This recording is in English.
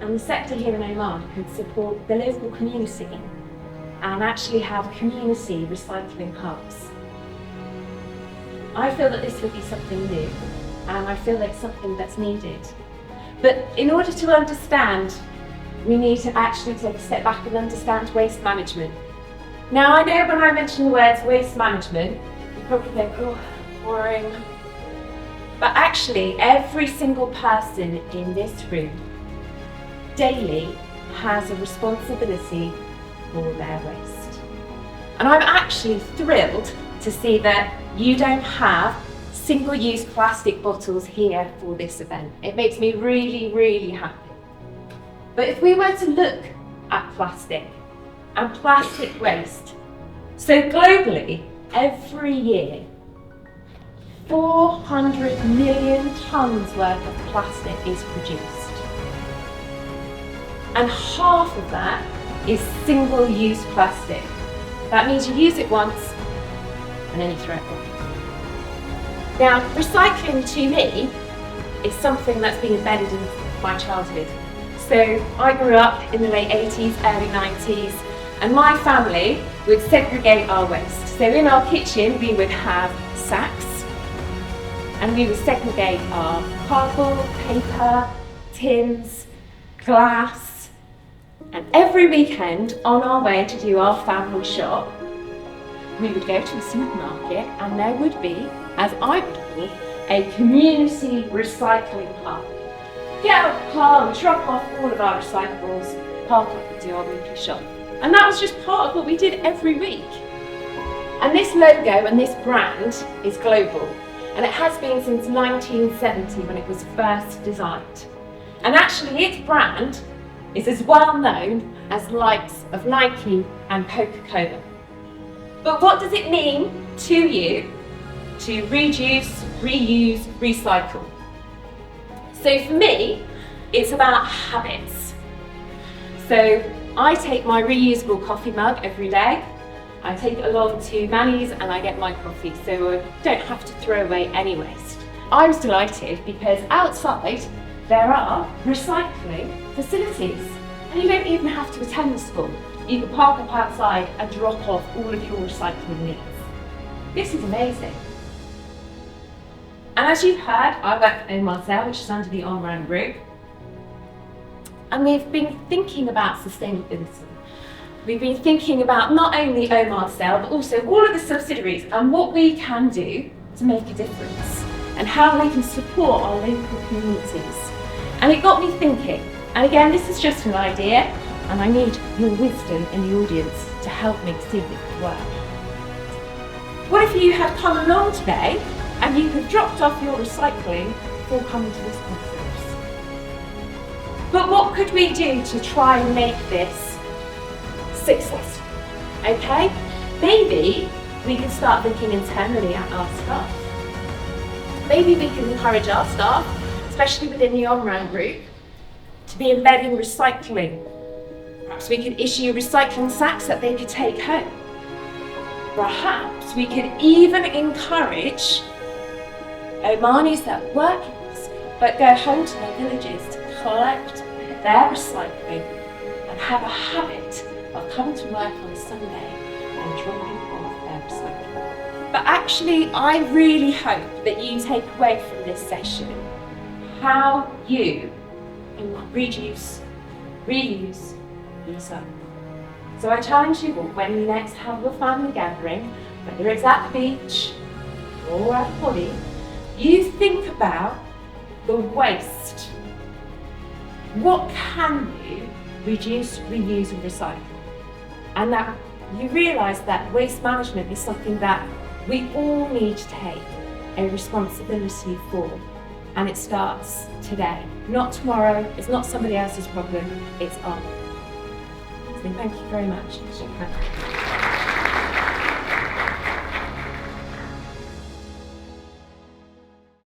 and the sector here in Oman could support the local community and actually have community recycling hubs. I feel that this would be something new, and I feel that it's something that's needed. But in order to understand, we need to actually take a step back and understand waste management. Now, I know when I mention the words waste management, you probably think, oh, boring. But actually, every single person in this room daily has a responsibility for their waste. And I'm actually thrilled to see that you don't have single-use plastic bottles here for this event. It makes me really, really happy. But if we were to look at plastic and plastic waste, so globally, every year, 400 million tonnes worth of plastic is produced. And half of that is single-use plastic. That means you use it once and then you throw it away. Now, recycling to me is something that's been embedded in my childhood. So I grew up in the late 80s, early 90s, and my family would segregate our waste. So in our kitchen, we would have sacks, and we would segregate our cardboard, paper, tins, glass. And every weekend, on our way to do our family shop, we would go to the supermarket, and there would be, as I would call, a community recycling hub. Get out of the car and drop off all of our recyclables, park up and do our weekly shop. And that was just part of what we did every week. And this logo and this brand is global, and it has been since 1970 when it was first designed. And actually its brand is as well known as the likes of Nike and Coca-Cola. But what does it mean to you to reduce, reuse, recycle? So for me, it's about habits. So I take my reusable coffee mug every day. I take it along to Manny's and I get my coffee, so I don't have to throw away any waste. I was delighted because outside there are recycling facilities, and you don't even have to attend the school. You can park up outside and drop off all of your recycling needs. This is amazing. And as you've heard, I work for Oman Cell, which is under the Omran Group. And we've been thinking about sustainability. We've been thinking about not only Oman Cell, but also all of the subsidiaries and what we can do to make a difference and how we can support our local communities. And it got me thinking, and again, this is just an idea, and I need your wisdom in the audience to help me see if it could work. What if you had come along today and you had dropped off your recycling before coming to this conference? But what could we do to try and make this successful? Okay, maybe we can start looking internally at our staff. Maybe we can encourage our staff, especially within the Omran Group, to be embedding recycling. Perhaps we could issue recycling sacks that they could take home. Perhaps we could even encourage Omanis that work in this but go home to their villages to collect their recycling and have a habit of coming to work on a Sunday and dropping off their recycling. But actually, I really hope that you take away from this session how you can reduce, reuse, recycle. So I challenge you all, when you next have your family gathering, whether it's at the beach or at a party, you think about the waste. What can you reduce, reuse and recycle? And that you realise that waste management is something that we all need to take a responsibility for. And it starts today, not tomorrow. It's not somebody else's problem, it's ours. So thank you very much.